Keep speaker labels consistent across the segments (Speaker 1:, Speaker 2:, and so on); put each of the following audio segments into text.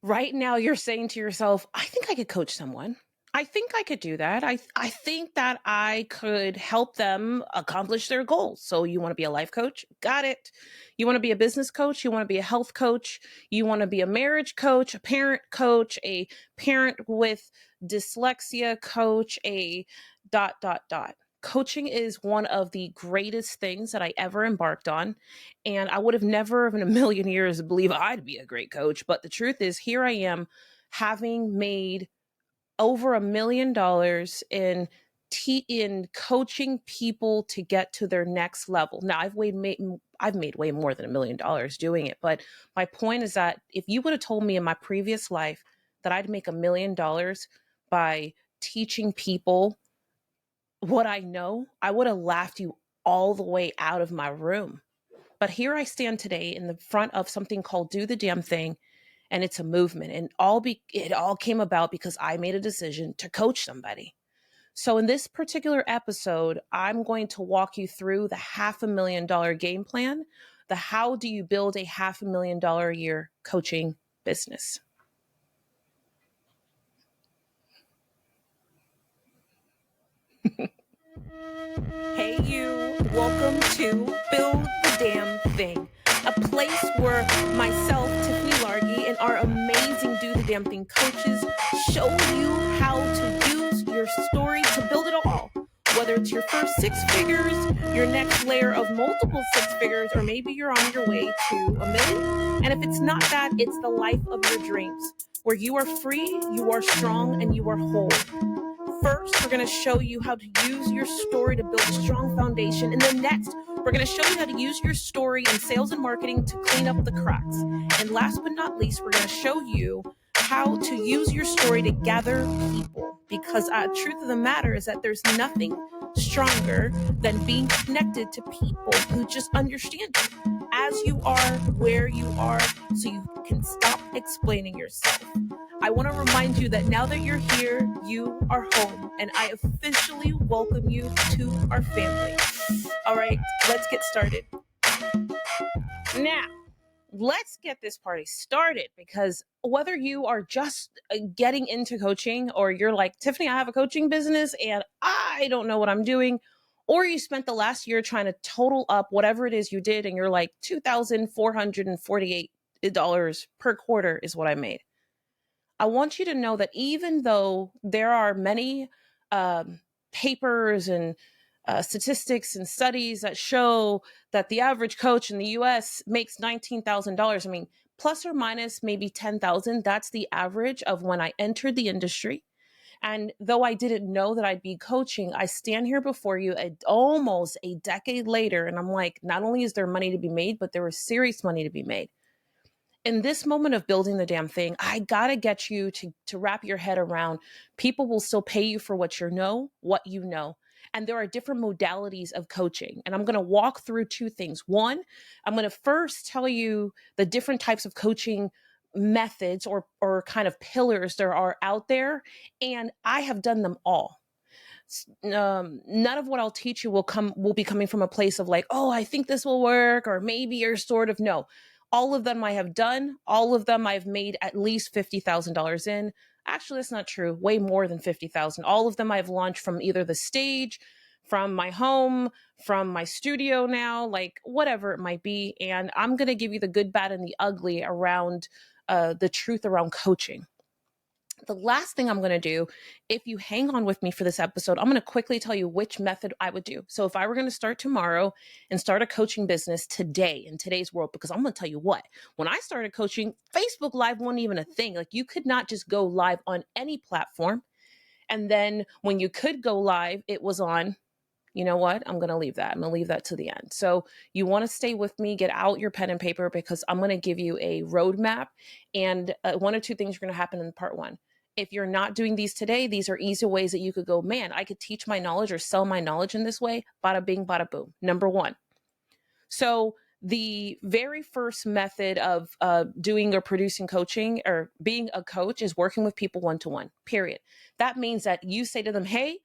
Speaker 1: Right now, you're saying to yourself, I think I could coach someone. I think I could do that. I think that I could help them accomplish their goals. So, you want to be a life coach? Got it. You want to be a business coach? You want to be a health coach? You want to be a marriage coach, a parent with dyslexia coach, a dot, dot, dot. Coaching is one of the greatest things that I ever embarked on. And I would have never in a million years believe I'd be a great coach. But the truth is, here I am having made over $1 million in coaching people to get to their next level. Now I've made way more than $1 million doing it, but my point is that if you would have told me in my previous life that I'd make $1 million by teaching people what I know, I would have laughed you all the way out of my room. But here I stand today in the front of something called Do the Damn Thing, and it's a movement. And it all came about because I made a decision to coach somebody. So in this particular episode, I'm going to walk you through the $500,000 game plan, the how do you build a $500,000 a year coaching business. Hey, you, welcome to Build the Damn Thing, a place where myself, Tiffany Largy, and our amazing Do the Damn Thing coaches show you how to use your story to build it all. Whether it's your first six figures, your next layer of multiple six figures, or maybe you're on your way to $1 million. And if it's not that, it's the life of your dreams, where you are free, you are strong, and you are whole. First, we're going to show you how to use your story to build a strong foundation. And then next, we're going to show you how to use your story in sales and marketing to clean up the cracks. And last but not least, we're going to show you how to use your story to gather people. Because truth of the matter is that there's nothing stronger than being connected to people who just understand you as you are, where you are, so you can stop explaining yourself. I want to remind you that now that you're here, you are home, and I officially welcome you to our family. All right, let's get started. Now, let's get this party started, because whether you are just getting into coaching, or you're like, Tiffany, I have a coaching business and I don't know what I'm doing, or you spent the last year trying to total up whatever it is you did and you're like, $2,448 per quarter is what I made. I want you to know that even though there are many papers and statistics and studies that show that the average coach in the US makes $19,000, I mean, plus or minus maybe 10,000, that's the average of when I entered the industry. And though I didn't know that I'd be coaching, I stand here before you almost a decade later, and I'm like, not only is there money to be made, but there was serious money to be made. In this moment of building the damn thing, I gotta get you to wrap your head around people will still pay you for what you know. And there are different modalities of coaching. And I'm gonna walk through two things. One, I'm gonna first tell you the different types of coaching methods or kind of pillars there are out there. And I have done them all. None of what I'll teach you will be coming from a place of like, oh, I think this will work, or maybe you're sort of no. All of them I have done. All of them I've made at least $50,000 in. Actually, that's not true. Way more than 50,000. All of them I've launched from either the stage, from my home, from my studio now, like whatever it might be. And I'm going to give you the good, bad, and the ugly around the truth around coaching. The last thing I'm going to do, if you hang on with me for this episode, I'm going to quickly tell you which method I would do. So if I were going to start tomorrow and start a coaching business today in today's world, because I'm going to tell you what, when I started coaching, Facebook Live wasn't even a thing. Like, you could not just go live on any platform. And then when you could go live, it was on, you know what? I'm going to leave that. I'm going to leave that to the end. So you want to stay with me, get out your pen and paper, because I'm going to give you a roadmap, and one or two things are going to happen in part one. If you're not doing these today, these are easy ways that you could go, man, I could teach my knowledge or sell my knowledge in this way. Bada bing, bada boom. Number one. So the very first method of doing or producing coaching or being a coach is working with people one-to-one, period. That means that you say to them, hey,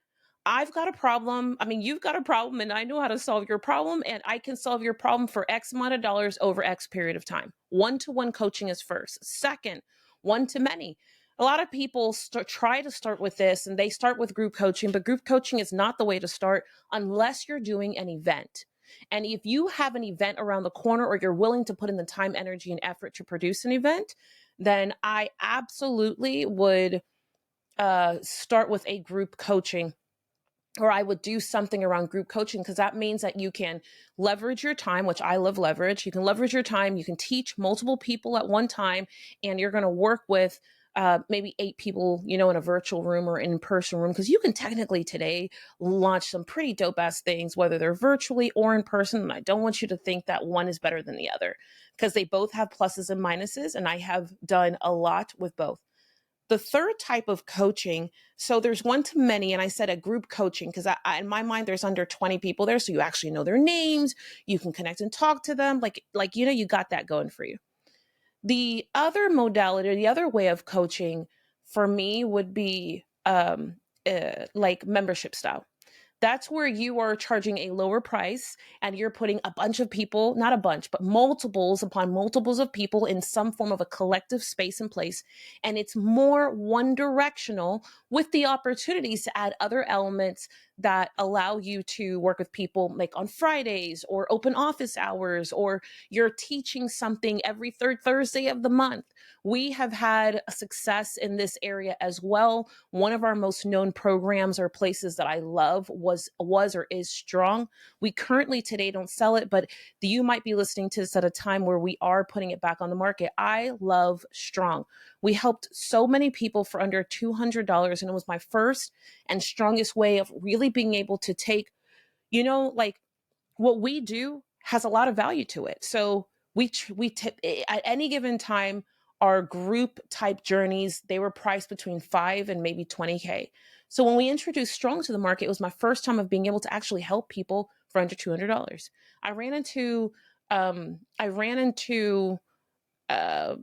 Speaker 1: I've got a problem. I mean, you've got a problem and I know how to solve your problem, and I can solve your problem for X amount of dollars over X period of time. One-to-one coaching is first. Second, one to many. A lot of people try to start with this and they start with group coaching, but group coaching is not the way to start unless you're doing an event. And if you have an event around the corner or you're willing to put in the time, energy, and effort to produce an event, then I absolutely would start with a group coaching, or I would do something around group coaching, because that means that you can leverage your time, which I love leverage. You can leverage your time. You can teach multiple people at one time, and you're going to work with maybe 8 people, in a virtual room or in-person room, because you can technically today launch some pretty dope ass things, whether they're virtually or in person. And I don't want you to think that one is better than the other, because they both have pluses and minuses. And I have done a lot with both. The third type of coaching, so there's one to many, and I said a group coaching because in my mind there's under 20 people there, so you actually know their names, you can connect and talk to them, you got that going for you. The other modality, the other way of coaching for me would be like membership style. That's where you are charging a lower price and you're putting a bunch of people, not a bunch, but multiples upon multiples of people in some form of a collective space and place. And it's more one directional with the opportunities to add other elements that allow you to work with people like on Fridays or open office hours, or you're teaching something every third Thursday of the month. We have had a success in this area as well. One of our most known programs or places that I love was or is Strong. We currently today don't sell it, but you might be listening to this at a time where we are putting it back on the market. I love Strong. We helped so many people for under $200, and it was my first and strongest way of really being able to take, what we do has a lot of value to it. So at any given time, our group type journeys, they were priced between 5 and maybe 20K. So when we introduced Strong to the market, it was my first time of being able to actually help people for under $200. I ran into uh,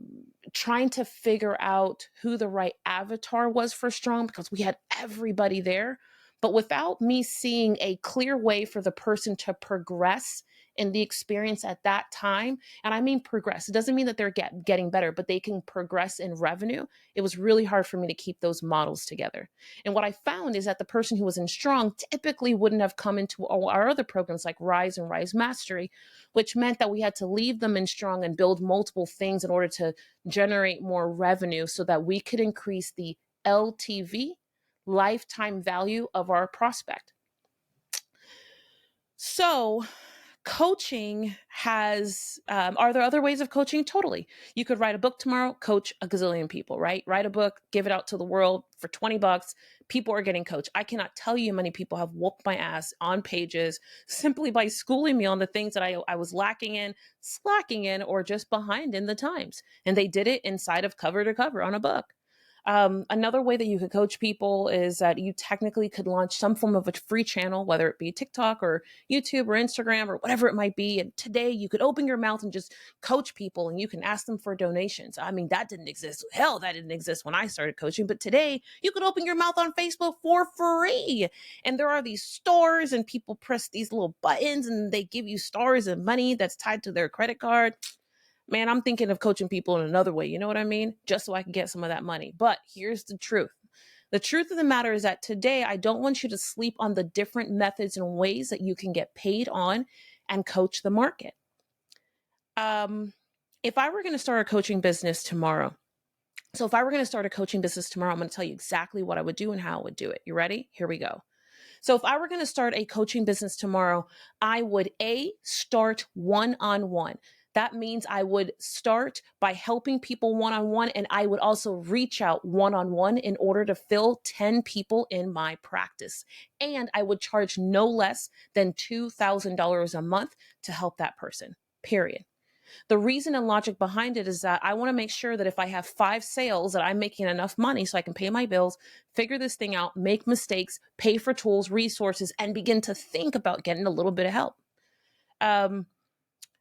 Speaker 1: trying to figure out who the right avatar was for Strong, because we had everybody there, but without me seeing a clear way for the person to progress in the experience at that time. And I mean progress. It doesn't mean that they're getting better, but they can progress in revenue. It was really hard for me to keep those models together. And what I found is that the person who was in Strong typically wouldn't have come into our other programs like Rise and Rise Mastery, which meant that we had to leave them in Strong and build multiple things in order to generate more revenue so that we could increase the LTV, lifetime value of our prospect. So coaching has, are there other ways of coaching? Totally. You could write a book tomorrow, coach a gazillion people, right? Write a book, give it out to the world for $20. People are getting coached. I cannot tell you how many people have whooped my ass on pages simply by schooling me on the things that I was lacking in, slacking in, or just behind in the times. And they did it inside of cover to cover on a book. Another way that you could coach people is that you technically could launch some form of a free channel, whether it be TikTok or YouTube or Instagram or whatever it might be. And today you could open your mouth and just coach people, and you can ask them for donations. I mean, that didn't exist. Hell, that didn't exist when I started coaching. But today you could open your mouth on Facebook for free. And there are these stores, and people press these little buttons and they give you stars and money that's tied to their credit card. Man, I'm thinking of coaching people in another way. You know what I mean? Just so I can get some of that money. But here's the truth. The truth of the matter is that today, I don't want you to sleep on the different methods and ways that you can get paid on and coach the market. If I were going to start a coaching business tomorrow, I'm going to tell you exactly what I would do and how I would do it. You ready? Here we go. So if I were going to start a coaching business tomorrow, I would start one-on-one. That means I would start by helping people one-on-one, and I would also reach out one-on-one in order to fill 10 people in my practice. And I would charge no less than $2,000 a month to help that person, period. The reason and logic behind it is that I want to make sure that if I have 5 sales, that I'm making enough money so I can pay my bills, figure this thing out, make mistakes, pay for tools, resources, and begin to think about getting a little bit of help.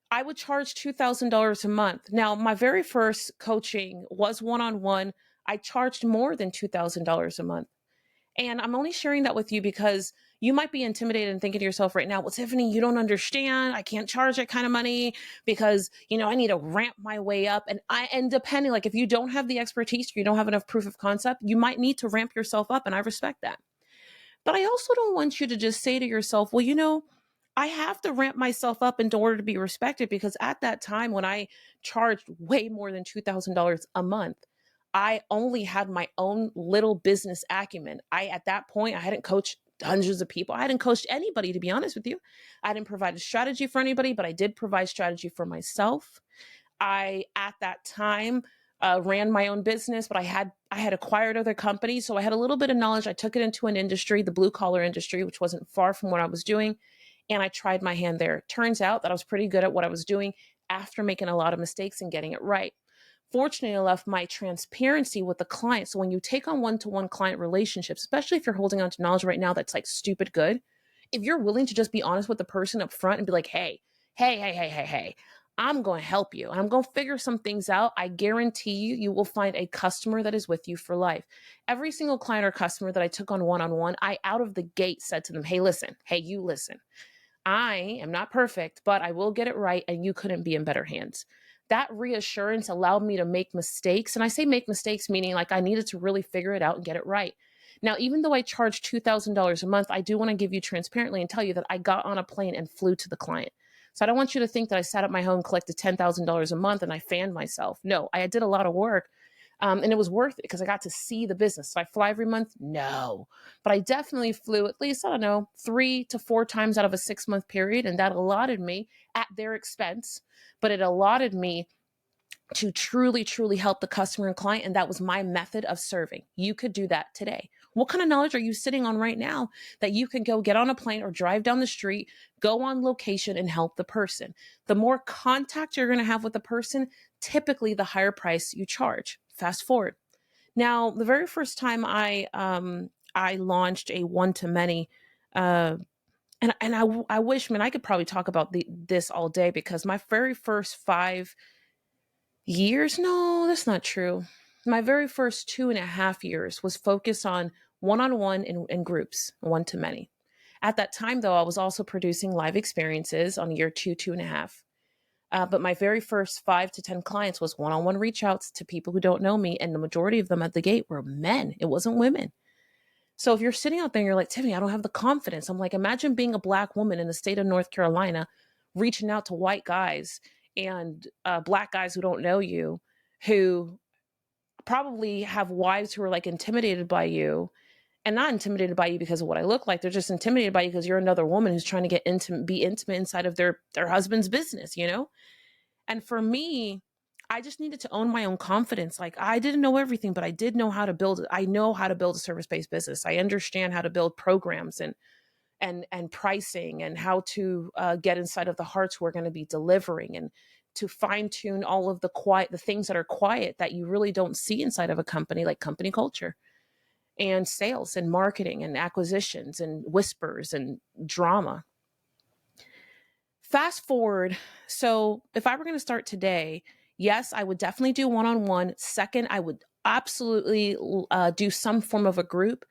Speaker 1: I would charge $2,000 a month. Now, my very first coaching was one-on-one. I charged more than $2,000 a month. And I'm only sharing that with you because, You might be intimidated and thinking to yourself right now, well, Tiffany, you don't understand. I can't charge that kind of money because, I need to ramp my way up. And depending, like if you don't have the expertise, or you don't have enough proof of concept, you might need to ramp yourself up. And I respect that. But I also don't want you to just say to yourself, well, I have to ramp myself up in order to be respected, because at that time when I charged way more than $2,000 a month, I only had my own little business acumen. At that point, I hadn't coached hundreds of people. I hadn't coached anybody, to be honest with you. I didn't provide a strategy for anybody, but I did provide strategy for myself. I, at that time, ran my own business, but I had acquired other companies, so I had a little bit of knowledge. I took it into an industry, the blue collar industry, which wasn't far from what I was doing, and I tried my hand there. Turns out that I was pretty good at what I was doing after making a lot of mistakes and getting it right. Fortunately enough, my transparency with the client. So when you take on one-to-one client relationships, especially if you're holding on to knowledge right now that's like stupid good, if you're willing to just be honest with the person up front and be like, hey, I'm going to help you and I'm going to figure some things out, I guarantee you will find a customer that is with you for life. Every single client or customer that I took on one-on-one, I out of the gate said to them, hey, you listen. I am not perfect, but I will get it right, and you couldn't be in better hands. That reassurance allowed me to make mistakes. And I say make mistakes, meaning like I needed to really figure it out and get it right. Now, even though I charge $2,000 a month, I do want to give you transparently and tell you that I got on a plane and flew to the client. So I don't want you to think that I sat at my home, collected $10,000 a month, and I fanned myself. No, I did a lot of work. And it was worth it because I got to see the business. So I fly every month? No. But I definitely flew at least, 3 to 4 times out of a 6-month period. And that allotted me at their expense, but it allotted me to truly, truly help the customer and client. And that was my method of serving. You could do that today. What kind of knowledge are you sitting on right now that you can go get on a plane or drive down the street, go on location and help the person? The more contact you're going to have with the person, typically the higher price you charge. Fast forward. Now, the very first time I launched a one-to-many, I wish, man, I could probably talk about this all day, because my very first 5 years, no, that's not true. My very first 2.5 years was focused on one-on-one in groups, one-to-many. At that time, though, I was also producing live experiences on year 2.5. But my very first 5 to 10 clients was one-on-one reach outs to people who don't know me. And the majority of them at the gate were men. It wasn't women. So if you're sitting out there and you're like, Tiffany, I don't have the confidence. I'm like, imagine being a Black woman in the state of North Carolina, reaching out to white guys and Black guys who don't know you, who probably have wives who are like intimidated by you, and not intimidated by you because of what I look like. They're just intimidated by you because you're another woman who's trying to be intimate inside of their husband's business, And for me, I just needed to own my own confidence. Like, I didn't know everything, but I did know how to build it. I know how to build a service-based business. I understand how to build programs and pricing, and how to get inside of the hearts who are going to be delivering, and to fine tune all of the things that are quiet that you really don't see inside of a company, like company culture and sales and marketing and acquisitions and whispers and drama. Fast forward. So if I were going to start today, yes, I would definitely do one-on-one. Second, I would absolutely do some form of a group.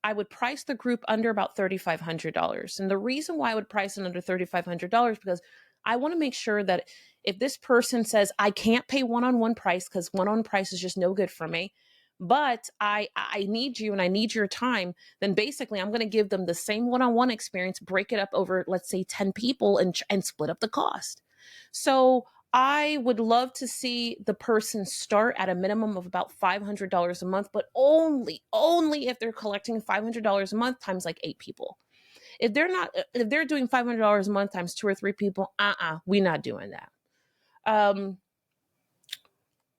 Speaker 1: I would price the group under about $3,500. And the reason why I would price it under $3,500, because I want to make sure that if this person says, I can't pay one-on-one price because one-on price is just no good for me, but I need you and I need your time, then basically I'm going to give them the same one-on-one experience, break it up over, let's say 10 people, and split up the cost. So I would love to see the person start at a minimum of about $500 a month, but only if they're collecting $500 a month times like 8 people. If they're doing $500 a month times 2 or 3 people, we're not doing that.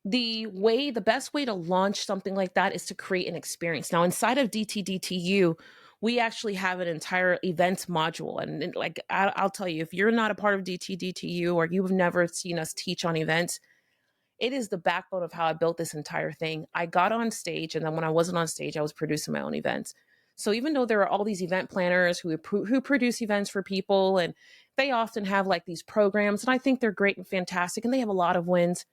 Speaker 1: The best way to launch something like that is to create an experience. Now, inside of DTDTU, we actually have an entire events module. And like, I'll tell you, if you're not a part of DTDTU or you've never seen us teach on events, it is the backbone of how I built this entire thing. I got on stage, and then when I wasn't on stage, I was producing my own events. So even though there are all these event planners who produce events for people, and they often have like these programs, and I think they're great and fantastic, and they have a lot of wins.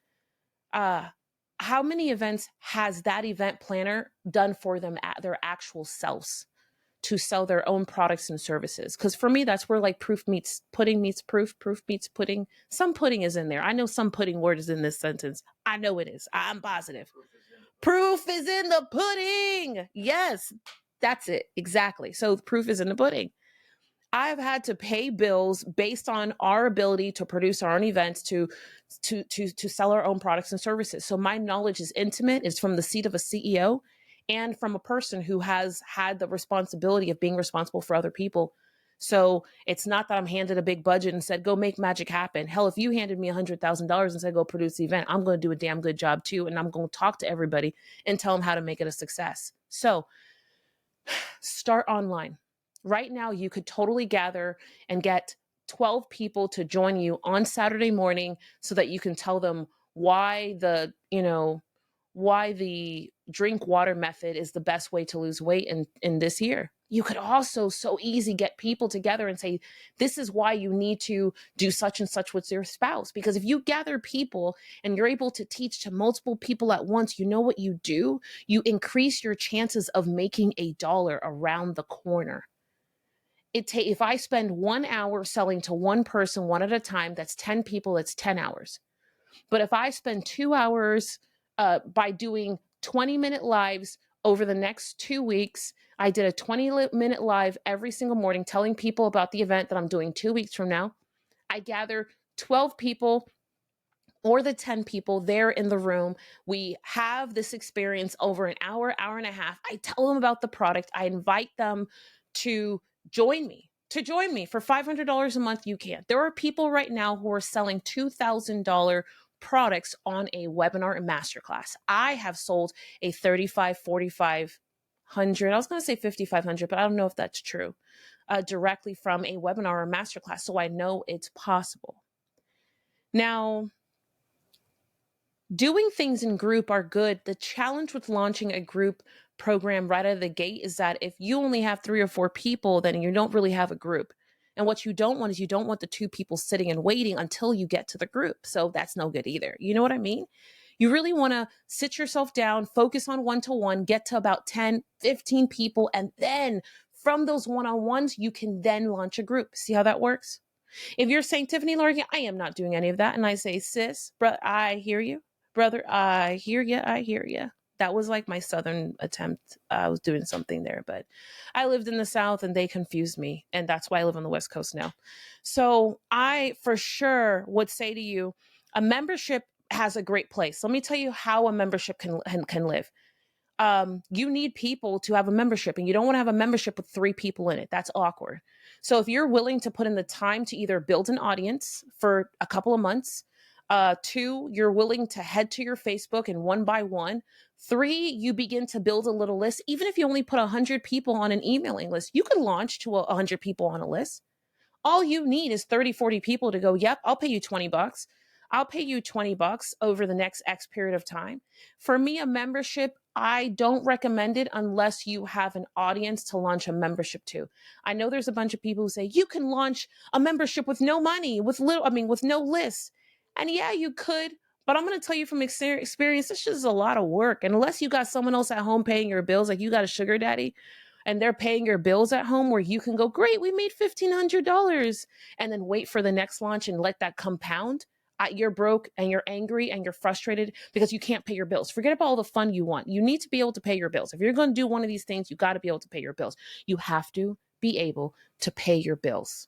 Speaker 1: How many events has that event planner done for them at their actual selves? to sell their own products and services. Because for me, that's where like proof meets pudding meets proof, proof meets pudding. Some pudding is in there. I know some pudding word is in this sentence. I know it is. I'm positive. Proof is in the pudding. Yes, that's it. Exactly. So proof is in the pudding. I've had to pay bills based on our ability to produce our own events, to sell our own products and services. So my knowledge is intimate. It's from the seat of a CEO and from a person who has had the responsibility of being responsible for other people. So it's not that I'm handed a big budget and said, go make magic happen. Hell, if you handed me $100,000 and said, go produce the event, I'm going to do a damn good job too. And I'm going to talk to everybody and tell them how to make it a success. So start online. Right now, you could totally gather and get 12 people to join you on Saturday morning so that you can tell them why the drink water method is the best way to lose weight in this year. You could also so easy get people together and say, this is why you need to do such and such with your spouse. Because if you gather people and you're able to teach to multiple people at once, you know what you do? You increase your chances of making a dollar around the corner. If I spend 1 hour selling to one person, one at a time, that's 10 people, that's 10 hours. But if I spend 2 hours by doing 20-minute lives over the next 2 weeks, I did a 20-minute live every single morning telling people about the event that I'm doing 2 weeks from now. I gather 12 people or the 10 people there in the room. We have this experience over an hour, hour and a half. I tell them about the product. I invite them to join me. For $500 a month, you can. There are people right now who are selling $2,000 products on a webinar and masterclass. I have sold a $3,500, $4,500. I was going to say $5,500, but I don't know if that's true. Directly from a webinar or masterclass. So I know it's possible. Now, doing things in group are good. The challenge with launching a group program right out of the gate is that if you only have 3 or 4 people, then you don't really have a group. And what you don't want is you don't want the 2 people sitting and waiting until you get to the group. So that's no good either. You know what I mean? You really want to sit yourself down, focus on one-to-one, get to about 10, 15 people. And then from those one-on-ones, you can then launch a group. See how that works? If you're saying, Tiffany Larkin, I am not doing any of that. And I say, sis, bro, I hear you. Brother, I hear you. I hear you. That was like my Southern attempt. I was doing something there, but I lived in the South and they confused me. And that's why I live on the West Coast now. So I for sure would say to you, a membership has a great place. Let me tell you how a membership can live. You need people to have a membership, and you don't want to have a membership with 3 people in it. That's awkward. So if you're willing to put in the time to either build an audience for a couple of months, 2, you're willing to head to your Facebook and one by one. 3, you begin to build a little list. Even if you only put 100 people on an emailing list, you can launch to 100 people on a list. All you need is 30, 40 people to go, yep, I'll pay you $20. I'll pay you $20 over the next X period of time. For me, a membership, I don't recommend it unless you have an audience to launch a membership to. I know there's a bunch of people who say you can launch a membership with no money, with no list. And yeah, you could, but I'm going to tell you from experience, this is a lot of work. And unless you got someone else at home paying your bills, like you got a sugar daddy and they're paying your bills at home, where you can go, great, we made $1,500, and then wait for the next launch and let that compound. You're broke and you're angry and you're frustrated because you can't pay your bills. Forget about all the fun you want. You need to be able to pay your bills. If you're going to do one of these things, you got to be able to pay your bills. You have to be able to pay your bills.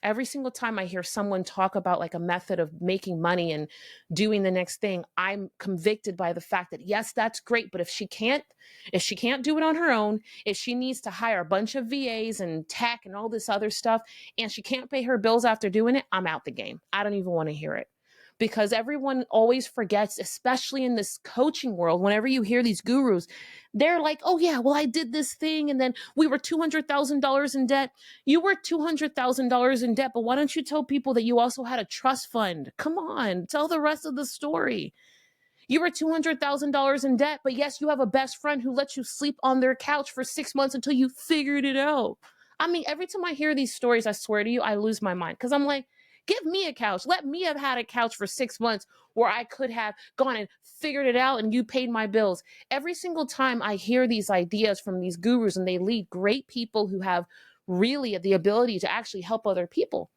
Speaker 1: Every single time I hear someone talk about like a method of making money and doing the next thing, I'm convicted by the fact that yes, that's great. But if she can't do it on her own, if she needs to hire a bunch of VAs and tech and all this other stuff, and she can't pay her bills after doing it, I'm out the game. I don't even want to hear it. Because everyone always forgets, especially in this coaching world, whenever you hear these gurus, they're like, oh yeah, well, I did this thing and then we were $200,000 in debt. You were $200,000 in debt, but why don't you tell people that you also had a trust fund? Come on, tell the rest of the story. You were $200,000 in debt, but yes, you have a best friend who lets you sleep on their couch for 6 months until you figured it out. I mean, every time I hear these stories, I swear to you, I lose my mind because I'm like, Give me a couch. Let me have had a couch for 6 months where I could have gone and figured it out and you paid my bills. Every single time I hear these ideas from these gurus and they lead great people who have really the ability to actually help other people,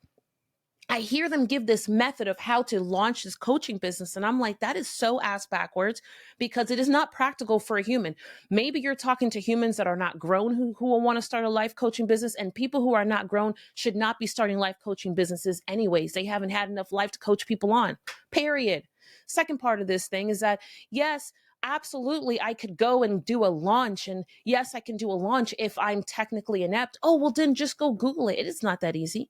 Speaker 1: I hear them give this method of how to launch this coaching business. And I'm like, that is so ass backwards because it is not practical for a human. Maybe you're talking to humans that are not grown who will want to start a life coaching business, and people who are not grown should not be starting life coaching businesses anyways. They haven't had enough life to coach people on, period. Second part of this thing is that, yes, absolutely, I could go and do a launch. And yes, I can do a launch if I'm technically inept. Oh, well, then just go Google it. It is not that easy.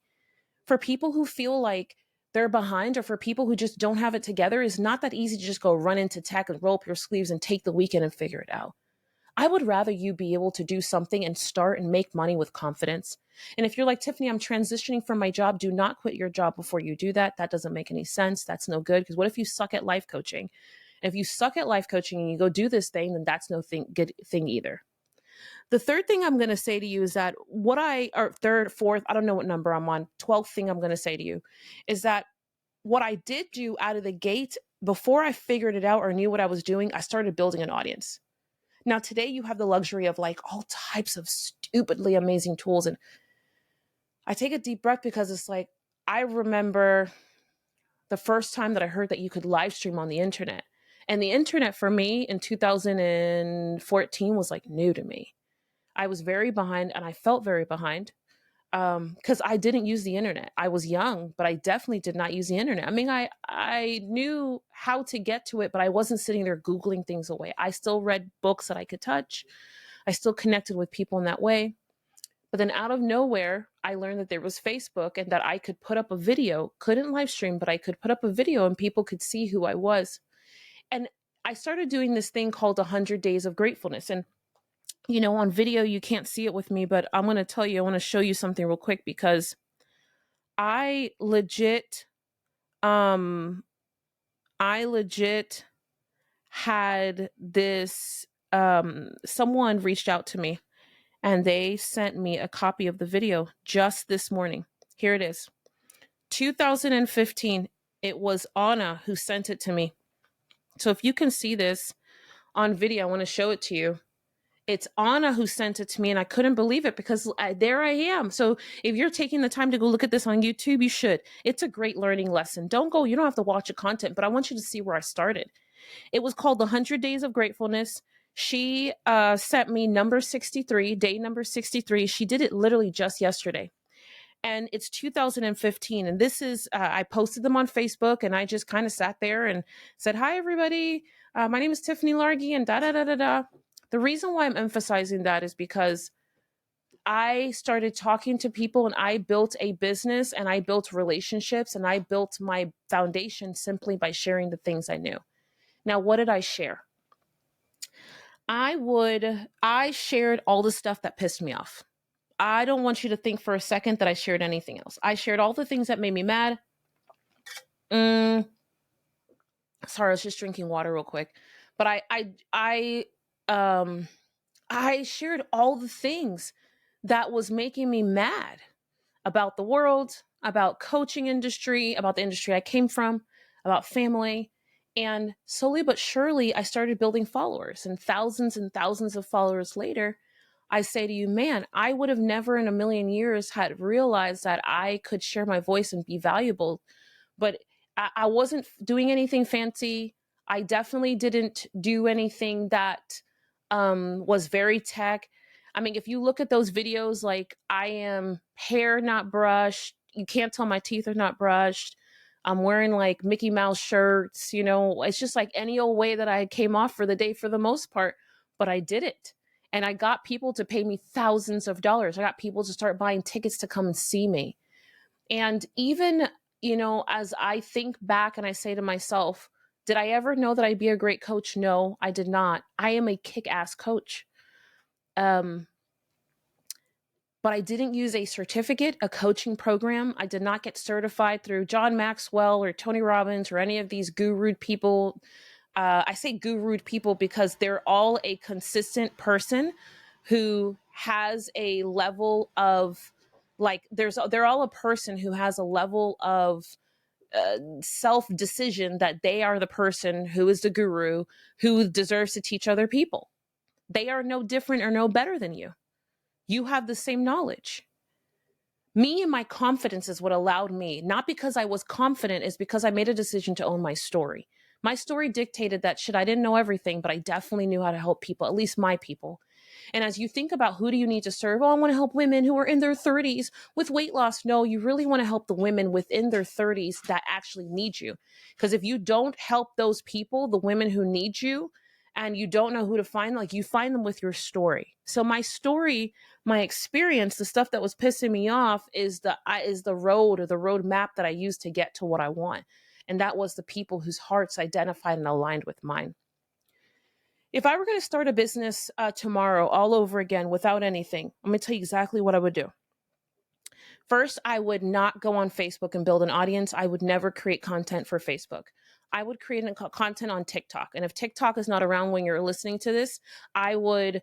Speaker 1: For people who feel like they're behind, or for people who just don't have it together, it's not that easy to just go run into tech and roll up your sleeves and take the weekend and figure it out. I would rather you be able to do something and start and make money with confidence. And if you're like, Tiffany, I'm transitioning from my job, do not quit your job before you do that. That doesn't make any sense. That's no good. Because what if you suck at life coaching? And if you suck at life coaching and you go do this thing, then that's no good thing either. The third thing I'm going to say to you is that or third, fourth, I don't know what number I'm on, 12th thing I'm going to say to you is that what I did do out of the gate, before I figured it out or knew what I was doing, I started building an audience. Now, today you have the luxury of like all types of stupidly amazing tools. And I take a deep breath because it's like, I remember the first time that I heard that you could live stream on the internet. And the internet for me in 2014 was like new to me. I was very behind and I felt very behind because I didn't use the internet. I was young, but I definitely did not use the internet. I mean, I knew how to get to it, but I wasn't sitting there Googling things away. I still read books that I could touch. I still connected with people in that way. But then out of nowhere, I learned that there was Facebook and that I could put up a video, couldn't live stream, but I could put up a video and people could see who I was. And I started doing this thing called 100 Days of Gratefulness. And on video, you can't see it with me, but I'm going to tell you, I want to show you something real quick because I legit had this, someone reached out to me and they sent me a copy of the video just this morning. Here it is. 2015. It was Anna who sent it to me. So if you can see this on video, I want to show it to you. It's Anna who sent it to me, and I couldn't believe it because there I am. So if you're taking the time to go look at this on YouTube, you should. It's a great learning lesson. You don't have to watch the content, but I want you to see where I started. It was called 100 Days of Gratefulness. She sent me number 63, day number 63. She did it literally just yesterday. And it's 2015. And this is, I posted them on Facebook and I just kind of sat there and said, hi, everybody. My name is Tiffany Largie and da da da da da. The reason why I'm emphasizing that is because I started talking to people and I built a business and I built relationships and I built my foundation simply by sharing the things I knew. Now, what did I share? I shared all the stuff that pissed me off. I don't want you to think for a second that I shared anything else. I shared all the things that made me mad. Sorry, I was just drinking water real quick. But I shared all the things that was making me mad about the world, about coaching industry, about the industry I came from, about family. And slowly but surely, I started building followers. And thousands of followers later, I say to you, man, I would have never in a million years had realized that I could share my voice and be valuable. But I wasn't doing anything fancy. I definitely didn't do anything that was very tech. I mean, if you look at those videos, like I am hair not brushed. You can't tell my teeth are not brushed. I'm wearing like Mickey Mouse shirts, it's just like any old way that I came off for the day for the most part, but I did it. And I got people to pay me thousands of dollars. I got people to start buying tickets to come and see me. And even, as I think back and I say to myself, did I ever know that I'd be a great coach? No, I did not. I am a kick-ass coach. But I didn't use a certificate, a coaching program. I did not get certified through John Maxwell or Tony Robbins or any of these guru people. I say guru people because they're all a consistent person who has a level of Like they're all a person who has a level of self decision that they are the person who is the guru who deserves to teach other people. They are no different or no better than you. You have the same knowledge. Me and my confidence is what allowed me, not because I was confident, is because I made a decision to own my story. My story dictated that shit. I didn't know everything, but I definitely knew how to help people, at least my people. And as you think about who do you need to serve? Oh, I want to help women who are in their 30s with weight loss. No, you really want to help the women within their 30s that actually need you. Because if you don't help those people, the women who need you, and you don't know who to find, like you find them with your story. So my story, my experience, the stuff that was pissing me off is the road or the roadmap that I used to get to what I want. And that was the people whose hearts identified and aligned with mine. If I were going to start a business tomorrow all over again without anything, I'm going to tell you exactly what I would do. First, I would not go on Facebook and build an audience. I would never create content for Facebook. I would create content on TikTok. And if TikTok is not around when you're listening to this, I would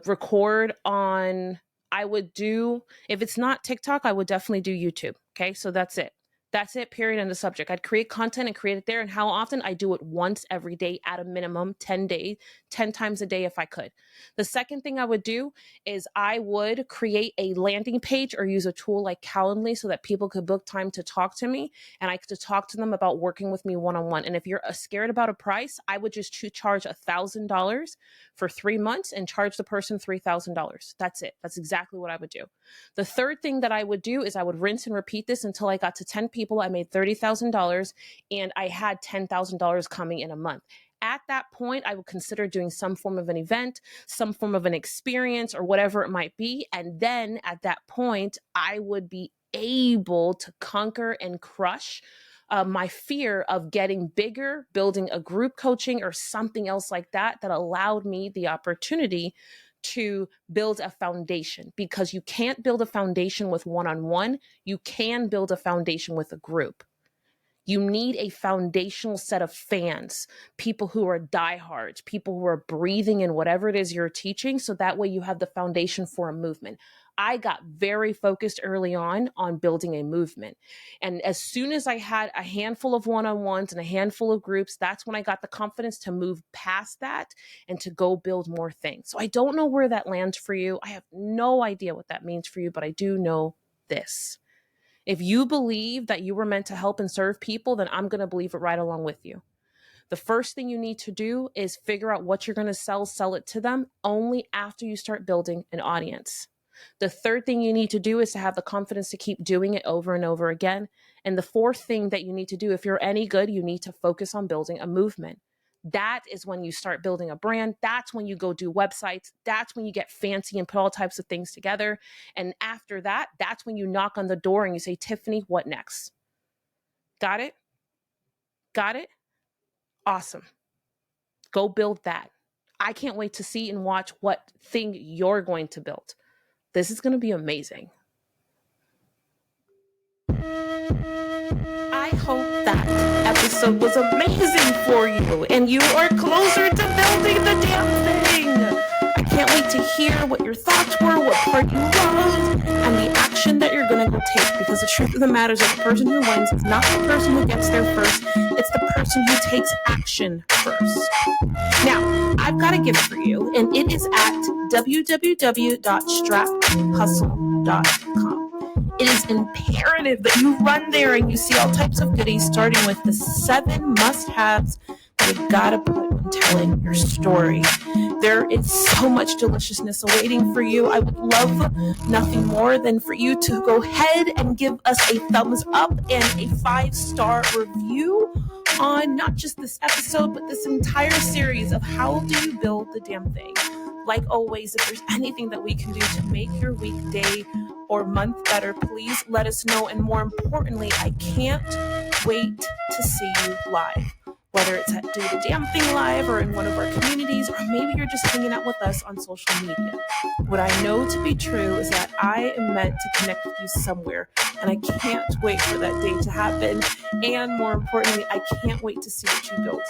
Speaker 1: record on, if it's not TikTok, I would definitely do YouTube. Okay. So that's it. That's it, period, end of subject. I'd create content and create it there. And how often? I do it once every day at a minimum, 10 times a day if I could. The second thing I would do is I would create a landing page or use a tool like Calendly so that people could book time to talk to me and I could talk to them about working with me one-on-one. And if you're scared about a price, I would just charge $1,000 for 3 months and charge the person $3,000. That's it. That's exactly what I would do. The third thing that I would do is I would rinse and repeat this until I got to 10 people. I made $30,000 and I had $10,000 coming in a month. At that point, I would consider doing some form of an event, some form of an experience, or whatever it might be. And then at that point, I would be able to conquer and crush my fear of getting bigger, building a group coaching or something else like that, that allowed me the opportunity to build a foundation, because you can't build a foundation with one-on-one. You can build a foundation with a group. You need a foundational set of fans, people who are diehards, people who are breathing in whatever it is you're teaching. So that way you have the foundation for a movement. I got very focused early on building a movement. And as soon as I had a handful of one-on-ones and a handful of groups, that's when I got the confidence to move past that and to go build more things. So I don't know where that lands for you. I have no idea what that means for you, but I do know this. If you believe that you were meant to help and serve people, then I'm going to believe it right along with you. The first thing you need to do is figure out what you're going to sell it to them only after you start building an audience. The third thing you need to do is to have the confidence to keep doing it over and over again. And the fourth thing that you need to do, if you're any good, you need to focus on building a movement. That is when you start building a brand. That's when you go do websites. That's when you get fancy and put all types of things together. And after that, that's when you knock on the door and you say, Tiffany, what next? Got it? Got it? Awesome. Go build that. I can't wait to see and watch what thing you're going to build. This is going to be amazing. I hope that episode was amazing for you and you are closer to building the damn thing. I can't wait to hear what your thoughts were, what part you loved, and the action that you're going to go take, because the truth of the matter is that the person who wins is not the person who gets there first. It's the person who takes action first. Now, I've got a gift for you, and it is at www.straphustle.com. It is imperative that you run there and you see all types of goodies, starting with the 7 must-haves that you've got to put when telling your story. There is so much deliciousness awaiting for you. I would love nothing more than for you to go ahead and give us a thumbs up and a 5-star review on not just this episode, but this entire series of How Do You Build the Damn Thing? Like always, if there's anything that we can do to make your weekday or month better, please let us know. And more importantly, I can't wait to see you live. Whether it's at Do the Damn Thing Live or in one of our communities, or maybe you're just hanging out with us on social media. What I know to be true is that I am meant to connect with you somewhere, and I can't wait for that day to happen. And more importantly, I can't wait to see what you build.